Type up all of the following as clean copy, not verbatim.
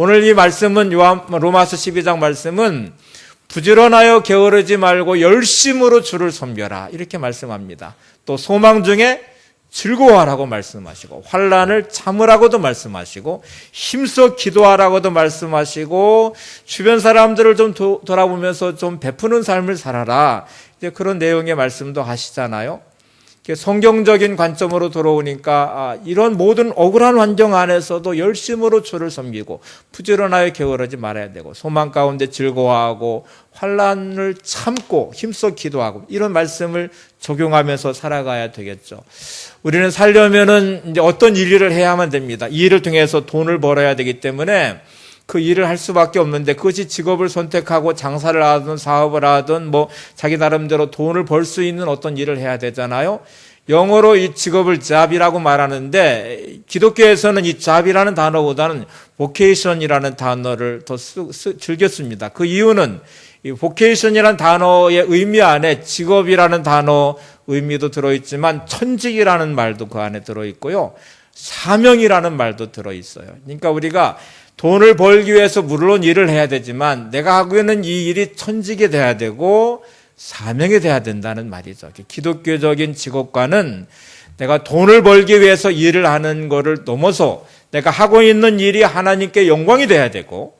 오늘 이 말씀은 로마서 12장 말씀은 부지런하여 게으르지 말고 열심으로 주를 섬겨라 이렇게 말씀합니다. 또 소망 중에 즐거워하라고 말씀하시고 환난을 참으라고도 말씀하시고 힘써 기도하라고도 말씀하시고 주변 사람들을 좀 돌아보면서 좀 베푸는 삶을 살아라 이제 그런 내용의 말씀도 하시잖아요. 성경적인 관점으로 돌아오니까 이런 모든 억울한 환경 안에서도 열심으로 주를 섬기고 부지런하여 게으르지 말아야 되고 소망 가운데 즐거워하고 환난을 참고 힘써 기도하고 이런 말씀을 적용하면서 살아가야 되겠죠. 우리는 살려면은 이제 어떤 일을 해야만 됩니다. 이 일을 통해서 돈을 벌어야 되기 때문에 그 일을 할 수밖에 없는데 그것이 직업을 선택하고 장사를 하든 사업을 하든 뭐 자기 나름대로 돈을 벌 수 있는 어떤 일을 해야 되잖아요. 영어로 이 직업을 job이라고 말하는데 기독교에서는 이 job이라는 단어보다는 vocation이라는 단어를 더 즐겨 씁니다. 그 이유는 이 vocation이라는 단어의 의미 안에 직업이라는 단어 의미도 들어있지만 천직이라는 말도 그 안에 들어있고요. 사명이라는 말도 들어있어요. 그러니까 우리가 돈을 벌기 위해서 물론 일을 해야 되지만 내가 하고 있는 이 일이 천직이 돼야 되고 사명이 돼야 된다는 말이죠. 기독교적인 직업관은 내가 돈을 벌기 위해서 일을 하는 것을 넘어서 내가 하고 있는 일이 하나님께 영광이 돼야 되고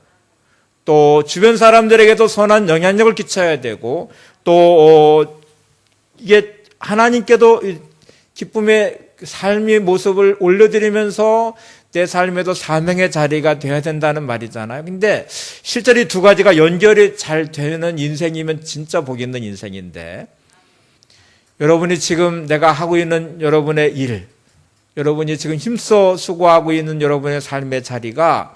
또 주변 사람들에게도 선한 영향력을 끼쳐야 되고 또 이게 하나님께도 기쁨의 삶의 모습을 올려드리면서 내 삶에도 사명의 자리가 되어야 된다는 말이잖아요. 근데 실제로 이 두 가지가 연결이 잘 되는 인생이면 진짜 복 있는 인생인데 여러분이 지금 내가 하고 있는 여러분의 일, 여러분이 지금 힘써 수고하고 있는 여러분의 삶의 자리가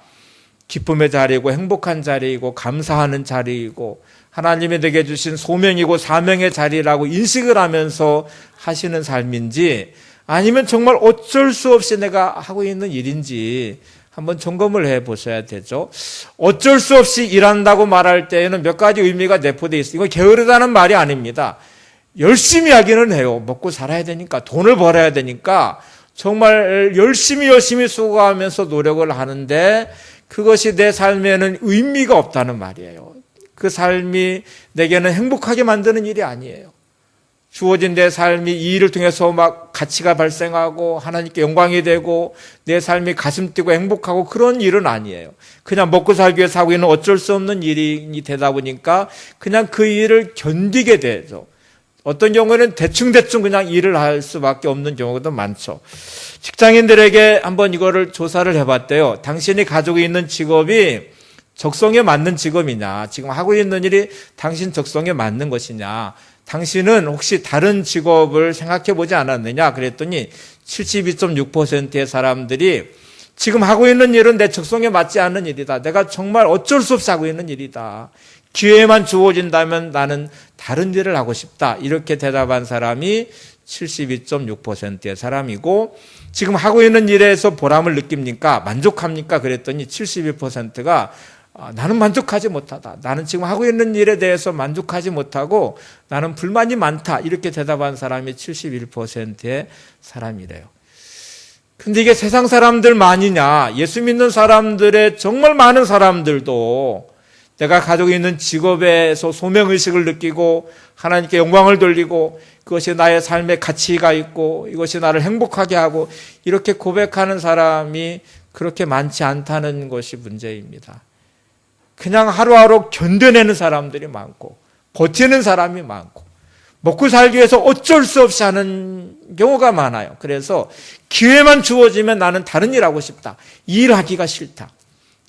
기쁨의 자리이고 행복한 자리이고 감사하는 자리이고 하나님이 내게 주신 소명이고 사명의 자리라고 인식을 하면서 하시는 삶인지 아니면 정말 어쩔 수 없이 내가 하고 있는 일인지 한번 점검을 해 보셔야 되죠. 어쩔 수 없이 일한다고 말할 때에는 몇 가지 의미가 내포되어 있어요. 이건 게으르다는 말이 아닙니다. 열심히 하기는 해요. 먹고 살아야 되니까, 돈을 벌어야 되니까 정말 열심히 수고하면서 노력을 하는데 그것이 내 삶에는 의미가 없다는 말이에요. 그 삶이 내게는 행복하게 만드는 일이 아니에요. 주어진 내 삶이 이 일을 통해서 막 가치가 발생하고 하나님께 영광이 되고 내 삶이 가슴 뛰고 행복하고 그런 일은 아니에요. 그냥 먹고 살기 위해서 하고 있는 어쩔 수 없는 일이 되다 보니까 그냥 그 일을 견디게 되죠. 어떤 경우에는 대충 그냥 일을 할 수밖에 없는 경우도 많죠. 직장인들에게 한번 이거를 조사를 해봤대요. 당신이 가지고 있는 직업이 적성에 맞는 직업이냐, 지금 하고 있는 일이 당신 적성에 맞는 것이냐, 당신은 혹시 다른 직업을 생각해 보지 않았느냐 그랬더니 72.6%의 사람들이 지금 하고 있는 일은 내 적성에 맞지 않는 일이다. 내가 정말 어쩔 수 없이 하고 있는 일이다. 기회만 주어진다면 나는 다른 일을 하고 싶다. 이렇게 대답한 사람이 72.6%의 사람이고 지금 하고 있는 일에서 보람을 느낍니까? 만족합니까? 그랬더니 72%가 나는 만족하지 못하다. 나는 지금 하고 있는 일에 대해서 만족하지 못하고 나는 불만이 많다. 이렇게 대답한 사람이 71%의 사람이래요. 근데 이게 세상 사람들만이냐? 예수 믿는 사람들의 정말 많은 사람들도 내가 가지고 있는 직업에서 소명의식을 느끼고 하나님께 영광을 돌리고 그것이 나의 삶의 가치가 있고 이것이 나를 행복하게 하고 이렇게 고백하는 사람이 그렇게 많지 않다는 것이 문제입니다. 그냥 하루하루 견뎌내는 사람들이 많고 버티는 사람이 많고 먹고 살기 위해서 어쩔 수 없이 하는 경우가 많아요. 그래서 기회만 주어지면 나는 다른 일 하고 싶다. 일하기가 싫다.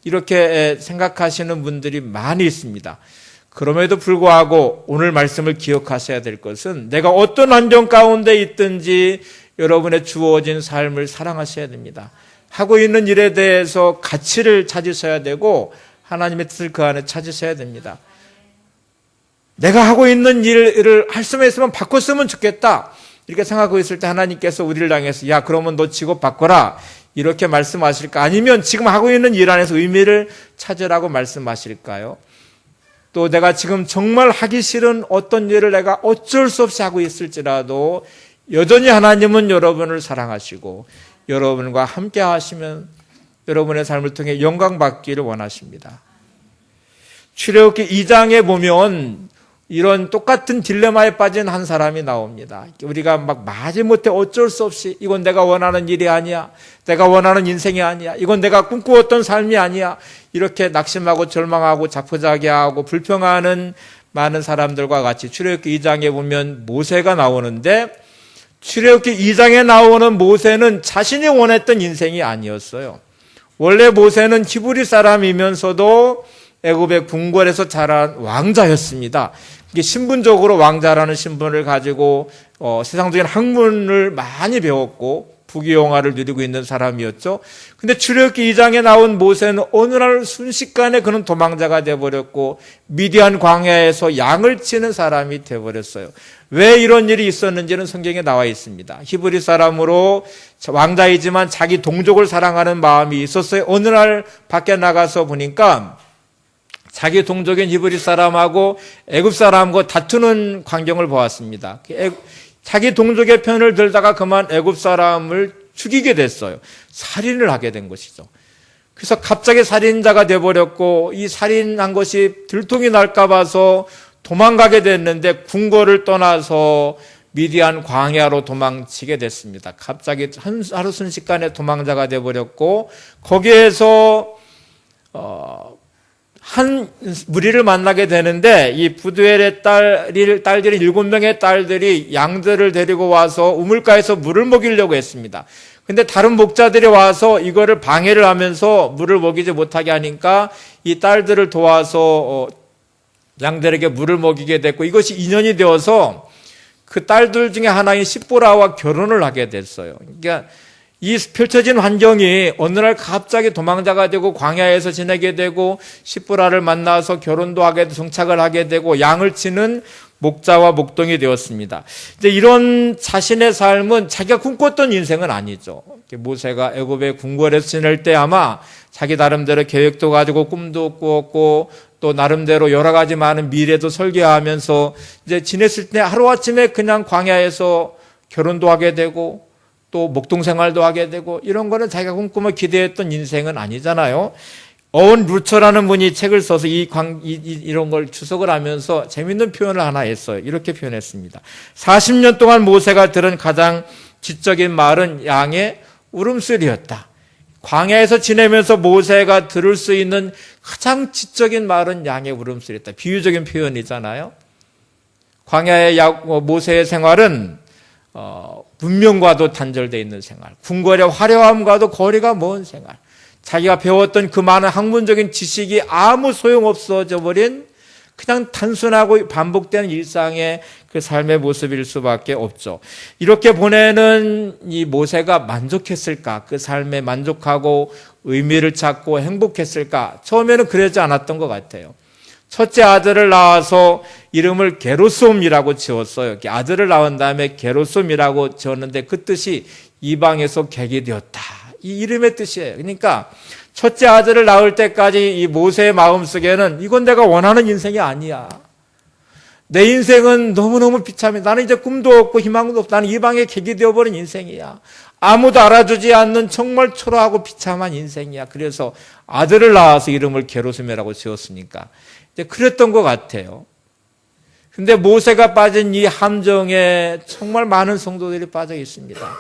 이렇게 생각하시는 분들이 많이 있습니다. 그럼에도 불구하고 오늘 말씀을 기억하셔야 될 것은 내가 어떤 환경 가운데 있든지 여러분의 주어진 삶을 사랑하셔야 됩니다. 하고 있는 일에 대해서 가치를 찾으셔야 되고 하나님의 뜻을 그 안에 찾으셔야 됩니다. 내가 하고 있는 일을 할 수만 있으면 바꿨으면 좋겠다. 이렇게 생각하고 있을 때 하나님께서 우리를 향해서 야 그러면 너 직업 바꿔라. 이렇게 말씀하실까? 아니면 지금 하고 있는 일 안에서 의미를 찾으라고 말씀하실까요? 또 내가 지금 정말 하기 싫은 어떤 일을 내가 어쩔 수 없이 하고 있을지라도 여전히 하나님은 여러분을 사랑하시고 여러분과 함께 하시면 여러분의 삶을 통해 영광받기를 원하십니다. 출애굽기 2장에 보면 이런 똑같은 딜레마에 빠진 한 사람이 나옵니다. 우리가 막 마지못해 어쩔 수 없이 이건 내가 원하는 일이 아니야. 내가 원하는 인생이 아니야. 이건 내가 꿈꾸었던 삶이 아니야. 이렇게 낙심하고 절망하고 자포자기하고 불평하는 많은 사람들과 같이 출애굽기 2장에 보면 모세가 나오는데 출애굽기 2장에 나오는 모세는 자신이 원했던 인생이 아니었어요. 원래 모세는 히브리 사람이면서도 애굽의 궁궐에서 자란 왕자였습니다. 이게 신분적으로 왕자라는 신분을 가지고 세상적인 학문을 많이 배웠고 부귀영화를 누리고 있는 사람이었죠. 근데 출애굽기 2장에 나온 모세는 어느 날 순식간에 그는 도망자가 되어버렸고 미디안 광야에서 양을 치는 사람이 되어버렸어요. 왜 이런 일이 있었는지는 성경에 나와 있습니다. 히브리 사람으로 왕자이지만 자기 동족을 사랑하는 마음이 있었어요. 어느 날 밖에 나가서 보니까 자기 동족인 히브리 사람하고 애굽 사람하고 다투는 광경을 보았습니다. 자기 동족의 편을 들다가 그만 애굽 사람을 죽이게 됐어요. 살인을 하게 된 것이죠. 그래서 갑자기 살인자가 돼버렸고 이 살인한 것이 들통이 날까 봐서 도망가게 됐는데 궁궐을 떠나서 미디안 광야로 도망치게 됐습니다. 갑자기 하루 순식간에 도망자가 돼버렸고 거기에서 한 무리를 만나게 되는데 이 부두엘의 딸들이 7명의 딸들이 양들을 데리고 와서 우물가에서 물을 먹이려고 했습니다. 근데 다른 목자들이 와서 이거를 방해를 하면서 물을 먹이지 못하게 하니까 이 딸들을 도와서 양들에게 물을 먹이게 됐고 이것이 인연이 되어서 그 딸들 중에 하나인 시보라와 결혼을 하게 됐어요. 그러니까 이 펼쳐진 환경이 어느 날 갑자기 도망자가 되고 광야에서 지내게 되고 시보라를 만나서 결혼도 하게 되고 정착을 하게 되고 양을 치는 목자와 목동이 되었습니다. 이제 이런 자신의 삶은 자기가 꿈꿨던 인생은 아니죠. 모세가 애굽의 궁궐에서 지낼 때 아마 자기 나름대로 계획도 가지고 꿈도 꾸었고 또 나름대로 여러 가지 많은 미래도 설계하면서 이제 지냈을 때 하루아침에 그냥 광야에서 결혼도 하게 되고 또 목동 생활도 하게 되고 이런 거는 자기가 꿈꾸며 기대했던 인생은 아니잖아요. 어원 루처라는 분이 책을 써서 이런 걸 추석을 하면서 재밌는 표현을 하나 했어요. 이렇게 표현했습니다. 40년 동안 모세가 들은 가장 지적인 말은 양의 울음소리였다. 광야에서 지내면서 모세가 들을 수 있는 가장 지적인 말은 양의 울음소리였다. 비유적인 표현이잖아요. 광야의 모세의 생활은 문명과도 단절되어 있는 생활, 궁궐의 화려함과도 거리가 먼 생활, 자기가 배웠던 그 많은 학문적인 지식이 아무 소용없어져 버린 그냥 단순하고 반복되는 일상의 그 삶의 모습일 수밖에 없죠. 이렇게 보내는 이 모세가 만족했을까? 그 삶에 만족하고 의미를 찾고 행복했을까? 처음에는 그러지 않았던 것 같아요. 첫째 아들을 낳아서 이름을 게르솜이라고 지었어요. 아들을 낳은 다음에 게르솜이라고 지었는데 그 뜻이 이방에서 객이 되었다. 이 이름의 뜻이에요. 그러니까 첫째 아들을 낳을 때까지 이 모세의 마음속에는 이건 내가 원하는 인생이 아니야. 내 인생은 너무너무 비참해. 나는 이제 꿈도 없고 희망도 없고 나는 이방의 객이 되어버린 인생이야. 아무도 알아주지 않는 정말 초라하고 비참한 인생이야. 그래서 아들을 낳아서 이름을 게르솜이라고 지었으니까 이제 그랬던 것 같아요. 근데 모세가 빠진 이 함정에 정말 많은 성도들이 빠져 있습니다.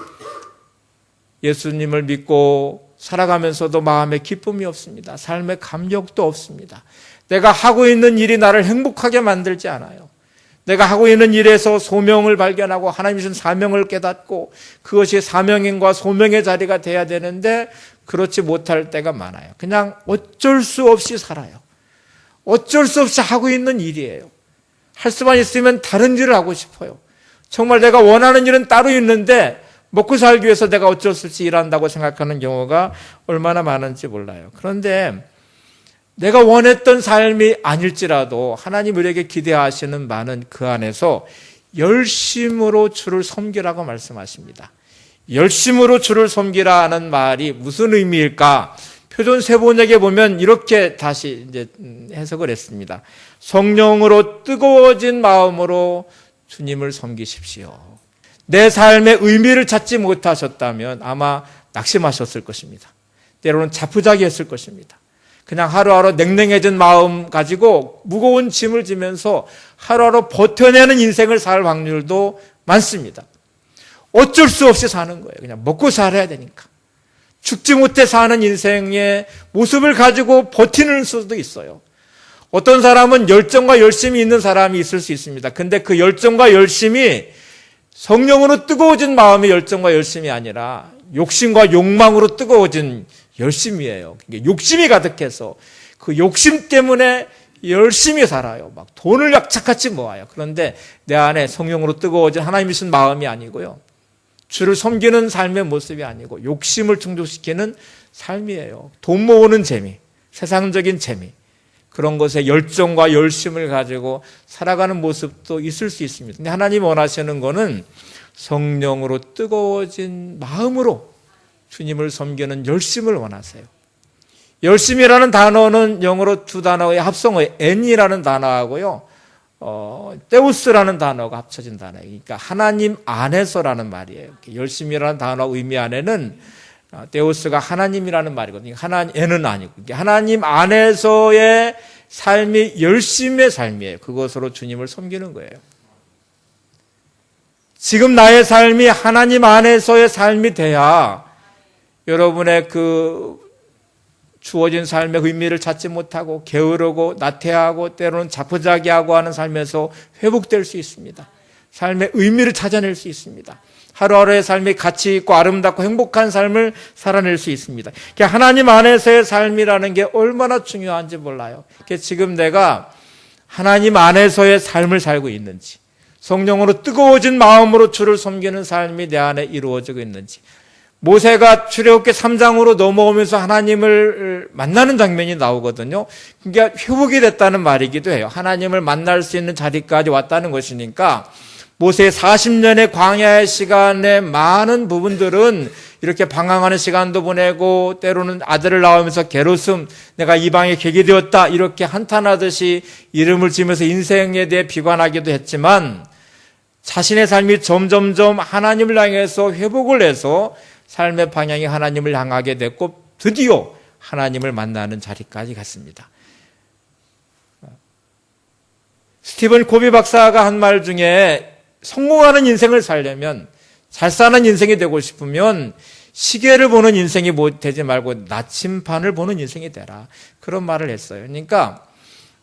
예수님을 믿고 살아가면서도 마음에 기쁨이 없습니다. 삶에 감격도 없습니다. 내가 하고 있는 일이 나를 행복하게 만들지 않아요. 내가 하고 있는 일에서 소명을 발견하고 하나님 주신 사명을 깨닫고 그것이 사명인과 소명의 자리가 돼야 되는데 그렇지 못할 때가 많아요. 그냥 어쩔 수 없이 살아요. 어쩔 수 없이 하고 있는 일이에요. 할 수만 있으면 다른 일을 하고 싶어요. 정말 내가 원하는 일은 따로 있는데 먹고 살기 위해서 내가 어쩔 수 없이 일한다고 생각하는 경우가 얼마나 많은지 몰라요. 그런데 내가 원했던 삶이 아닐지라도 하나님 우리에게 기대하시는 바는 그 안에서 열심으로 주를 섬기라고 말씀하십니다. 열심으로 주를 섬기라는 말이 무슨 의미일까? 표준 세번역에 보면 이렇게 다시 이제 해석을 했습니다. 성령으로 뜨거워진 마음으로 주님을 섬기십시오. 내 삶의 의미를 찾지 못하셨다면 아마 낙심하셨을 것입니다. 때로는 자포자기했을 것입니다. 그냥 하루하루 냉랭해진 마음 가지고 무거운 짐을 지면서 하루하루 버텨내는 인생을 살 확률도 많습니다. 어쩔 수 없이 사는 거예요. 그냥 먹고 살아야 되니까. 죽지 못해 사는 인생의 모습을 가지고 버티는 수도 있어요. 어떤 사람은 열정과 열심이 있는 사람이 있을 수 있습니다. 근데 그 열정과 열심이 성령으로 뜨거워진 마음의 열정과 열심이 아니라 욕심과 욕망으로 뜨거워진 열심이에요. 욕심이 가득해서 그 욕심 때문에 열심히 살아요. 막 돈을 약착같이 모아요. 그런데 내 안에 성령으로 뜨거워진 하나님이 주신 마음이 아니고요. 주를 섬기는 삶의 모습이 아니고 욕심을 충족시키는 삶이에요. 돈 모으는 재미, 세상적인 재미, 그런 것에 열정과 열심을 가지고 살아가는 모습도 있을 수 있습니다. 근데 하나님 원하시는 거는 성령으로 뜨거워진 마음으로 주님을 섬기는 열심을 원하세요. 열심이라는 단어는 영어로 두 단어의 합성어의 N이라는 단어하고요, 데우스라는 단어가 합쳐진 단어예요. 그러니까 하나님 안에서라는 말이에요. 열심이라는 단어 의미 안에는 데우스가 하나님이라는 말이거든요. N은 아니고 하나님 안에서의 삶이 열심의 삶이에요. 그것으로 주님을 섬기는 거예요. 지금 나의 삶이 하나님 안에서의 삶이 돼야 여러분의 그 주어진 삶의 의미를 찾지 못하고 게으르고 나태하고 때로는 자포자기하고 하는 삶에서 회복될 수 있습니다. 삶의 의미를 찾아낼 수 있습니다. 하루하루의 삶이 가치 있고 아름답고 행복한 삶을 살아낼 수 있습니다. 하나님 안에서의 삶이라는 게 얼마나 중요한지 몰라요. 지금 내가 하나님 안에서의 삶을 살고 있는지, 성령으로 뜨거워진 마음으로 주를 섬기는 삶이 내 안에 이루어지고 있는지, 모세가 출애굽기 3장으로 넘어오면서 하나님을 만나는 장면이 나오거든요. 그게 회복이 됐다는 말이기도 해요. 하나님을 만날 수 있는 자리까지 왔다는 것이니까 모세의 40년의 광야의 시간의 많은 부분들은 이렇게 방황하는 시간도 보내고 때로는 아들을 낳으면서 게르솜, 내가 이방에 객이 되었다 이렇게 한탄하듯이 이름을 지으면서 인생에 대해 비관하기도 했지만 자신의 삶이 점점점 하나님을 향해서 회복을 해서 삶의 방향이 하나님을 향하게 됐고 드디어 하나님을 만나는 자리까지 갔습니다. 스티븐 코비 박사가 한 말 중에 성공하는 인생을 살려면, 잘 사는 인생이 되고 싶으면 시계를 보는 인생이 되지 말고 나침판을 보는 인생이 되라, 그런 말을 했어요. 그러니까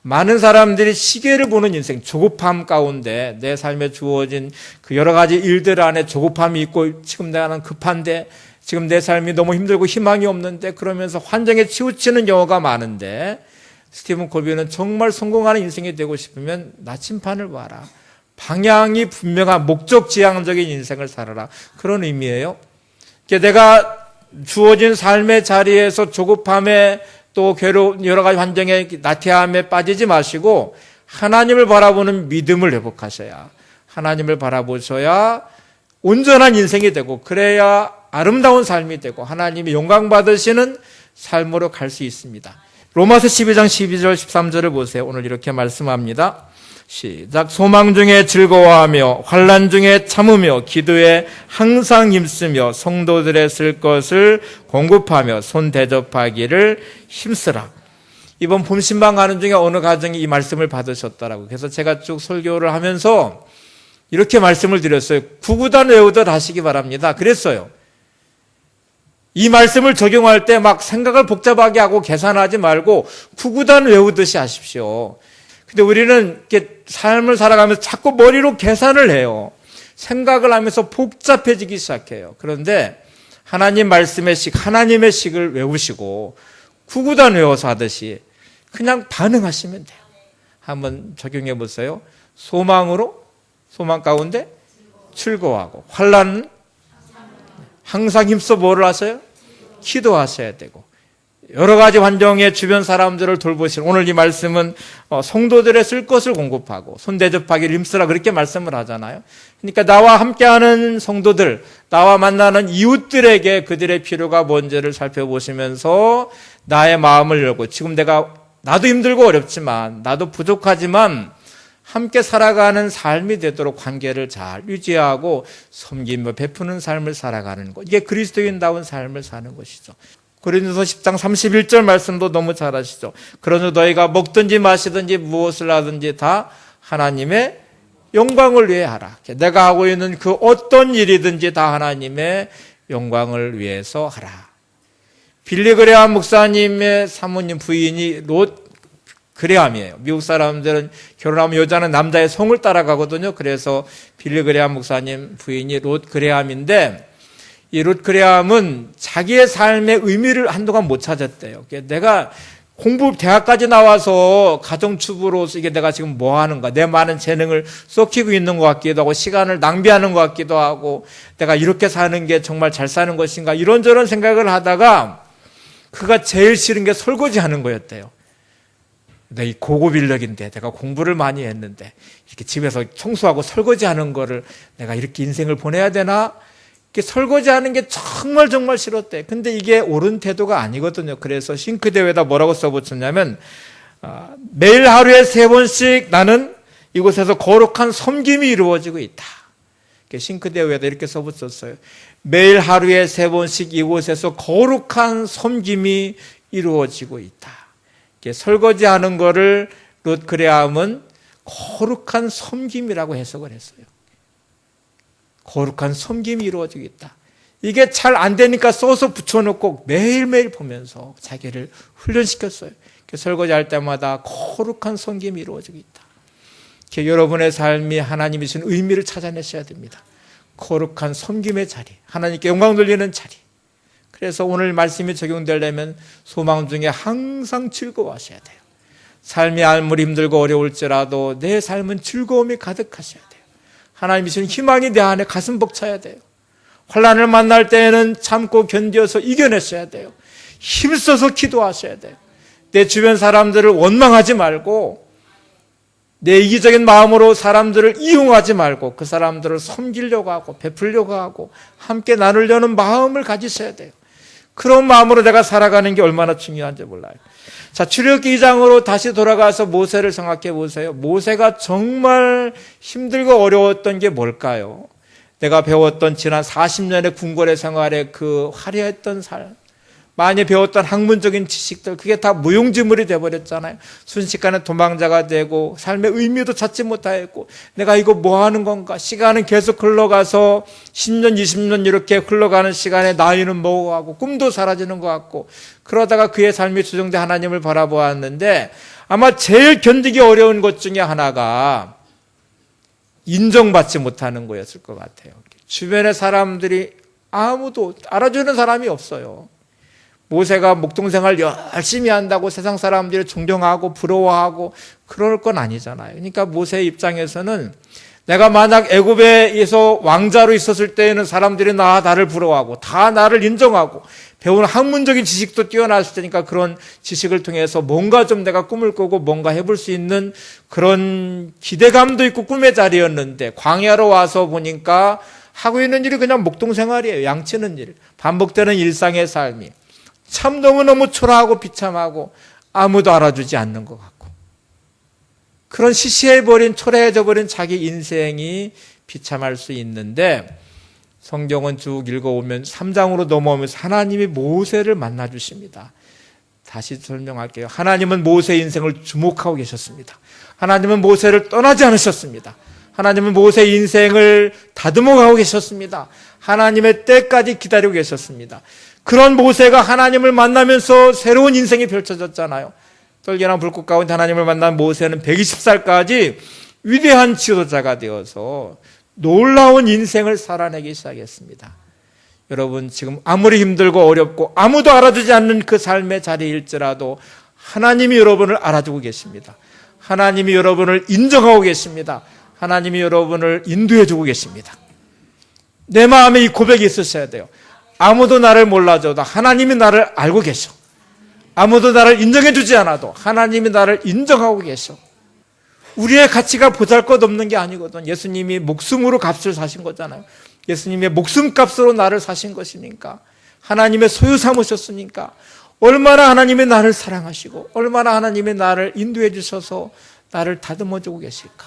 많은 사람들이 시계를 보는 인생, 조급함 가운데 내 삶에 주어진 그 여러 가지 일들 안에 조급함이 있고 지금 나는 급한데 지금 내 삶이 너무 힘들고 희망이 없는데 그러면서 환경에 치우치는 경우가 많은데, 스티븐 코비는 정말 성공하는 인생이 되고 싶으면 나침판을 봐라. 방향이 분명한 목적지향적인 인생을 살아라. 그런 의미예요. 내가 주어진 삶의 자리에서 조급함에 또 괴로운 여러 가지 환경에 나태함에 빠지지 마시고 하나님을 바라보는 믿음을 회복하셔야, 하나님을 바라보셔야 온전한 인생이 되고 그래야 아름다운 삶이 되고 하나님이 영광 받으시는 삶으로 갈 수 있습니다. 로마서 12장 12절 13절을 보세요. 오늘 이렇게 말씀합니다. 시작. 소망 중에 즐거워하며 환난 중에 참으며 기도에 항상 힘쓰며 성도들의 쓸 것을 공급하며 손 대접하기를 힘쓰라. 이번 봄신방 가는 중에 어느 가정이 이 말씀을 받으셨더라고요. 그래서 제가 쭉 설교를 하면서 이렇게 말씀을 드렸어요. 구구단 외우듯 하시기 바랍니다. 그랬어요. 이 말씀을 적용할 때 막 생각을 복잡하게 하고 계산하지 말고 구구단 외우듯이 하십시오. 근데 우리는 이렇게 삶을 살아가면서 자꾸 머리로 계산을 해요. 생각을 하면서 복잡해지기 시작해요. 그런데 하나님 말씀의 식, 하나님의 식을 외우시고 구구단 외워서 하듯이 그냥 반응하시면 돼요. 한번 적용해 보세요. 소망으로, 소망 가운데 즐거워하고, 환난은 항상 힘써 뭐를 하세요? 기도하셔야 되고, 여러 가지 환경에 주변 사람들을 돌보시는, 오늘 이 말씀은 성도들의 쓸 것을 공급하고 손 대접하기를 힘쓰라 그렇게 말씀을 하잖아요. 그러니까 나와 함께하는 성도들, 나와 만나는 이웃들에게 그들의 필요가 뭔지를 살펴보시면서 나의 마음을 열고, 지금 나도 힘들고 어렵지만 나도 부족하지만 함께 살아가는 삶이 되도록 관계를 잘 유지하고 섬기며 베푸는 삶을 살아가는 것, 이게 그리스도인다운 삶을 사는 것이죠. 고린도서 10장 31절 말씀도 너무 잘 아시죠? 그러므로 너희가 먹든지 마시든지 무엇을 하든지 다 하나님의 영광을 위해 하라. 내가 하고 있는 그 어떤 일이든지 다 하나님의 영광을 위해서 하라. 빌리 그레함 목사님의 사모님 부인이 롯 그레함이에요. 미국 사람들은 결혼하면 여자는 남자의 성을 따라가거든요. 그래서 빌리 그레함 목사님 부인이 롯 그레함인데, 이 롯 그레함은 자기의 삶의 의미를 한동안 못 찾았대요. 내가 대학까지 나와서 가정주부로서 이게 내가 지금 뭐 하는가, 내 많은 재능을 쏟기고 있는 것 같기도 하고 시간을 낭비하는 것 같기도 하고 내가 이렇게 사는 게 정말 잘 사는 것인가, 이런저런 생각을 하다가 그가 제일 싫은 게 설거지하는 거였대요. 내 이 고급 인력인데 내가 공부를 많이 했는데 이렇게 집에서 청소하고 설거지하는 거를 내가 이렇게 인생을 보내야 되나? 이렇게 설거지하는 게 정말 싫었대. 근데 이게 옳은 태도가 아니거든요. 그래서 싱크대에다 뭐라고 써붙였냐면, 매일 하루에 3번씩 나는 이곳에서 거룩한 섬김이 이루어지고 있다. 싱크대 위에다 이렇게 써붙였어요. 매일 하루에 3번씩 이곳에서 거룩한 섬김이 이루어지고 있다. 설거지하는 거를 롯 그레함은 거룩한 섬김이라고 해석을 했어요. 거룩한 섬김이 이루어지고 있다. 이게 잘 안 되니까 써서 붙여놓고 매일매일 보면서 자기를 훈련시켰어요. 설거지할 때마다 거룩한 섬김이 이루어지고 있다. 여러분의 삶이 하나님이 주신 의미를 찾아내셔야 됩니다. 거룩한 섬김의 자리, 하나님께 영광 돌리는 자리. 그래서 오늘 말씀이 적용되려면 소망 중에 항상 즐거워하셔야 돼요. 삶이 아무리 힘들고 어려울지라도 내 삶은 즐거움이 가득하셔야 돼요. 하나님이 주신 희망이 내 안에 가슴 벅차야 돼요. 환난을 만날 때에는 참고 견뎌서 이겨내셔야 돼요. 힘써서 기도하셔야 돼요. 내 주변 사람들을 원망하지 말고 내 이기적인 마음으로 사람들을 이용하지 말고 그 사람들을 섬기려고 하고 베풀려고 하고 함께 나누려는 마음을 가지셔야 돼요. 그런 마음으로 내가 살아가는 게 얼마나 중요한지 몰라요. 자, 출애굽기 2장으로 다시 돌아가서 모세를 생각해 보세요. 모세가 정말 힘들고 어려웠던 게 뭘까요? 내가 배웠던 지난 40년의 궁궐의 생활에 그 화려했던 삶, 많이 배웠던 학문적인 지식들, 그게 다 무용지물이 돼버렸잖아요. 순식간에 도망자가 되고 삶의 의미도 찾지 못하였고 내가 이거 뭐 하는 건가? 시간은 계속 흘러가서 10년, 20년 이렇게 흘러가는 시간에 나이는 먹어가고 꿈도 사라지는 것 같고 그러다가 그의 삶이 주정대 하나님을 바라보았는데 아마 제일 견디기 어려운 것 중에 하나가 인정받지 못하는 거였을 것 같아요. 주변의 사람들이 아무도 알아주는 사람이 없어요. 모세가 목동생활 열심히 한다고 세상 사람들이 존경하고 부러워하고 그럴 건 아니잖아요. 그러니까 모세의 입장에서는 내가 만약 애굽에서 왕자로 있었을 때에는 사람들이 나를 부러워하고 다 나를 인정하고 배운 학문적인 지식도 뛰어났을 테니까 그런 지식을 통해서 뭔가 좀 내가 꿈을 꾸고 뭔가 해볼 수 있는 그런 기대감도 있고 꿈의 자리였는데 광야로 와서 보니까 하고 있는 일이 그냥 목동생활이에요. 양치는 일, 반복되는 일상의 삶이 참 너무너무 초라하고 비참하고 아무도 알아주지 않는 것 같고 그런 시시해버린 초라해져버린 자기 인생이 비참할 수 있는데 성경은 쭉 읽어오면 3장으로 넘어오면서 하나님이 모세를 만나주십니다. 다시 설명할게요. 하나님은 모세의 인생을 주목하고 계셨습니다. 하나님은 모세를 떠나지 않으셨습니다. 하나님은 모세의 인생을 다듬어가고 계셨습니다. 하나님의 때까지 기다리고 계셨습니다. 그런 모세가 하나님을 만나면서 새로운 인생이 펼쳐졌잖아요. 떨기나 불꽃 가운데 하나님을 만난 모세는 120살까지 위대한 지도자가 되어서 놀라운 인생을 살아내기 시작했습니다. 여러분 지금 아무리 힘들고 어렵고 아무도 알아주지 않는 그 삶의 자리일지라도 하나님이 여러분을 알아주고 계십니다. 하나님이 여러분을 인정하고 계십니다. 하나님이 여러분을 인도해주고 계십니다. 내 마음에 이 고백이 있으셔야 돼요. 아무도 나를 몰라줘도 하나님이 나를 알고 계셔. 아무도 나를 인정해주지 않아도 하나님이 나를 인정하고 계셔. 우리의 가치가 보잘것없는 게 아니거든. 예수님이 목숨으로 값을 사신 거잖아요. 예수님의 목숨값으로 나를 사신 것이니까 하나님의 소유 삼으셨으니까 얼마나 하나님이 나를 사랑하시고 얼마나 하나님이 나를 인도해 주셔서 나를 다듬어 주고 계실까.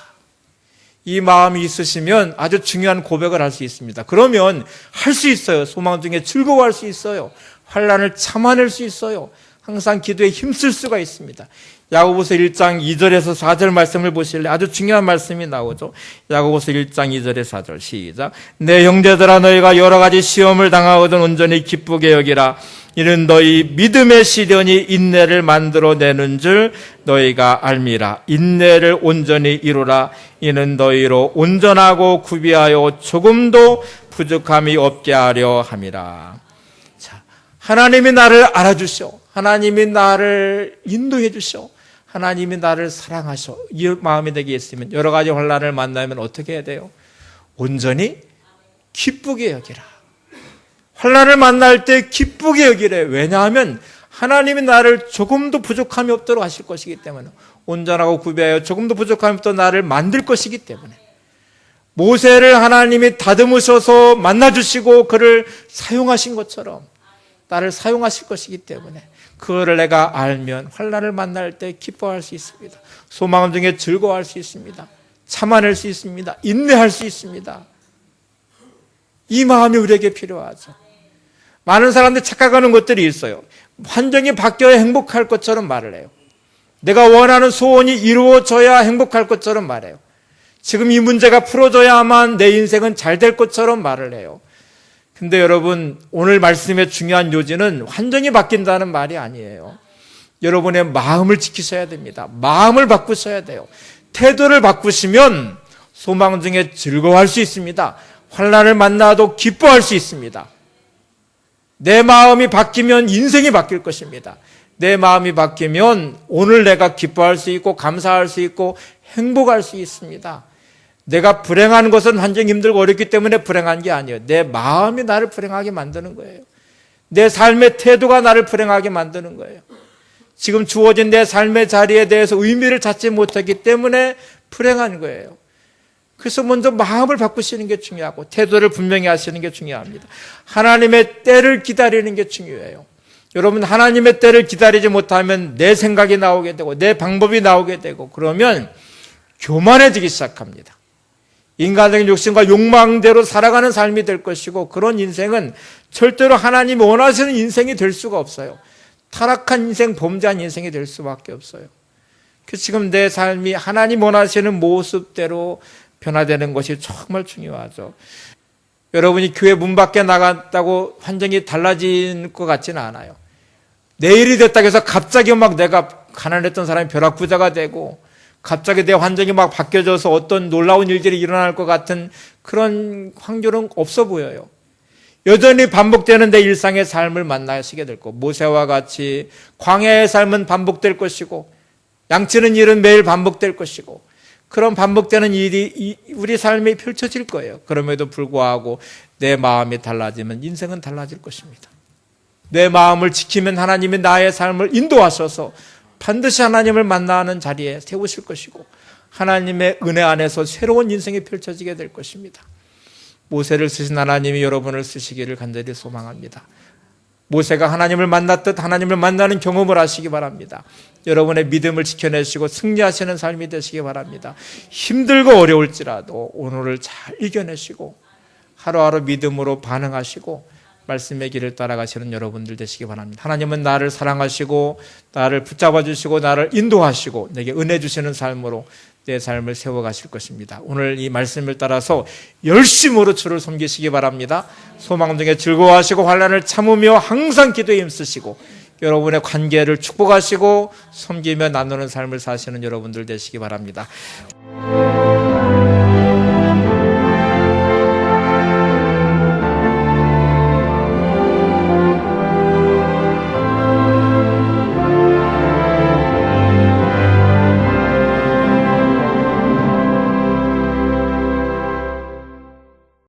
이 마음이 있으시면 아주 중요한 고백을 할 수 있습니다. 그러면 할 수 있어요. 소망 중에 즐거워할 수 있어요. 환난을 참아낼 수 있어요. 항상 기도에 힘쓸 수가 있습니다. 야고보서 1장 2절에서 4절 말씀을 보실래? 아주 중요한 말씀이 나오죠. 야고보서 1장 2절에서 4절 시작. 내 형제들아 너희가 여러 가지 시험을 당하거든 온전히 기쁘게 여기라. 이는 너희 믿음의 시련이 인내를 만들어내는 줄 너희가 알미라. 인내를 온전히 이루라. 이는 너희로 온전하고 구비하여 조금도 부족함이 없게 하려 함이라. 자, 하나님이 나를 알아주셔. 하나님이 나를 인도해 주셔. 하나님이 나를 사랑하셔. 이 마음이 내게 있으면 여러 가지 환난을 만나면 어떻게 해야 돼요? 온전히 기쁘게 여기라. 환난을 만날 때 기쁘게 여기래. 왜냐하면 하나님이 나를 조금도 부족함이 없도록 하실 것이기 때문에, 온전하고 구비하여 조금도 부족함이 없도록 나를 만들 것이기 때문에, 모세를 하나님이 다듬으셔서 만나주시고 그를 사용하신 것처럼 나를 사용하실 것이기 때문에 그거를 내가 알면 환난을 만날 때 기뻐할 수 있습니다. 소망 중에 즐거워할 수 있습니다. 참아낼 수 있습니다. 인내할 수 있습니다. 이 마음이 우리에게 필요하죠. 많은 사람들이 착각하는 것들이 있어요. 환경이 바뀌어야 행복할 것처럼 말을 해요. 내가 원하는 소원이 이루어져야 행복할 것처럼 말해요. 지금 이 문제가 풀어져야만 내 인생은 잘 될 것처럼 말을 해요. 근데 여러분, 오늘 말씀의 중요한 요지는 환경이 바뀐다는 말이 아니에요. 여러분의 마음을 지키셔야 됩니다. 마음을 바꾸셔야 돼요. 태도를 바꾸시면 소망 중에 즐거워할 수 있습니다. 환난을 만나도 기뻐할 수 있습니다. 내 마음이 바뀌면 인생이 바뀔 것입니다. 내 마음이 바뀌면 오늘 내가 기뻐할 수 있고 감사할 수 있고 행복할 수 있습니다. 내가 불행한 것은 환경이 힘들고 어렵기 때문에 불행한 게 아니에요. 내 마음이 나를 불행하게 만드는 거예요. 내 삶의 태도가 나를 불행하게 만드는 거예요. 지금 주어진 내 삶의 자리에 대해서 의미를 찾지 못하기 때문에 불행한 거예요. 그래서 먼저 마음을 바꾸시는 게 중요하고 태도를 분명히 하시는 게 중요합니다. 하나님의 때를 기다리는 게 중요해요. 여러분, 하나님의 때를 기다리지 못하면 내 생각이 나오게 되고 내 방법이 나오게 되고 그러면 교만해지기 시작합니다. 인간적인 욕심과 욕망대로 살아가는 삶이 될 것이고 그런 인생은 절대로 하나님이 원하시는 인생이 될 수가 없어요. 타락한 인생, 범죄한 인생이 될 수밖에 없어요. 그래서 지금 내 삶이 하나님 원하시는 모습대로 변화되는 것이 정말 중요하죠. 여러분이 교회 문 밖에 나갔다고 환경이 달라진 것 같지는 않아요. 내일이 됐다고 해서 갑자기 막 내가 가난했던 사람이 벼락부자가 되고 갑자기 내 환경이 막 바뀌어져서 어떤 놀라운 일들이 일어날 것 같은 그런 확률은 없어 보여요. 여전히 반복되는 내 일상의 삶을 만나시게 될 거고 모세와 같이 광야의 삶은 반복될 것이고 양치는 일은 매일 반복될 것이고 그런 반복되는 일이 우리 삶에 펼쳐질 거예요. 그럼에도 불구하고 내 마음이 달라지면 인생은 달라질 것입니다. 내 마음을 지키면 하나님이 나의 삶을 인도하셔서 반드시 하나님을 만나는 자리에 세우실 것이고 하나님의 은혜 안에서 새로운 인생이 펼쳐지게 될 것입니다. 모세를 쓰신 하나님이 여러분을 쓰시기를 간절히 소망합니다. 모세가 하나님을 만났듯 하나님을 만나는 경험을 하시기 바랍니다. 여러분의 믿음을 지켜내시고 승리하시는 삶이 되시기 바랍니다. 힘들고 어려울지라도 오늘을 잘 이겨내시고 하루하루 믿음으로 반응하시고 말씀의 길을 따라가시는 여러분들 되시기 바랍니다. 하나님은 나를 사랑하시고 나를 붙잡아 주시고 나를 인도하시고 내게 은혜 주시는 삶으로 내 삶을 세워가실 것입니다. 오늘 이 말씀을 따라서 열심으로 주를 섬기시기 바랍니다. 소망 중에 즐거워하시고 환난을 참으며 항상 기도에 힘쓰시고 여러분의 관계를 축복하시고 섬기며 나누는 삶을 사시는 여러분들 되시기 바랍니다.